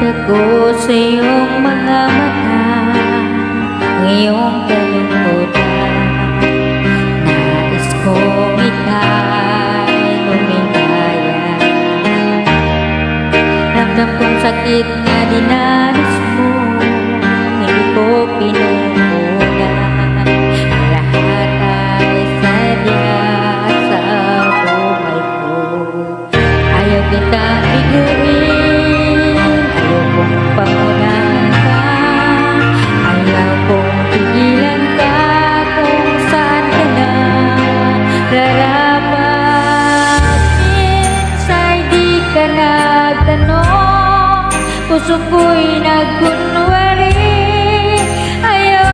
Ako sa iyong mga mata, ang iyong kalungkutan. Nais kong ika'y lumitayan. Ramdam kong sakit na dinanas mo, hindi ko pinupuna. Lahat ay sadya sa buhay ko. Ayaw kita biguin, ayaw kong pangunahan ka, ayaw kong pigilan ka kung saan ka na rarapat. Minsan di ka nagtanong, puso ko'y nagkunwari.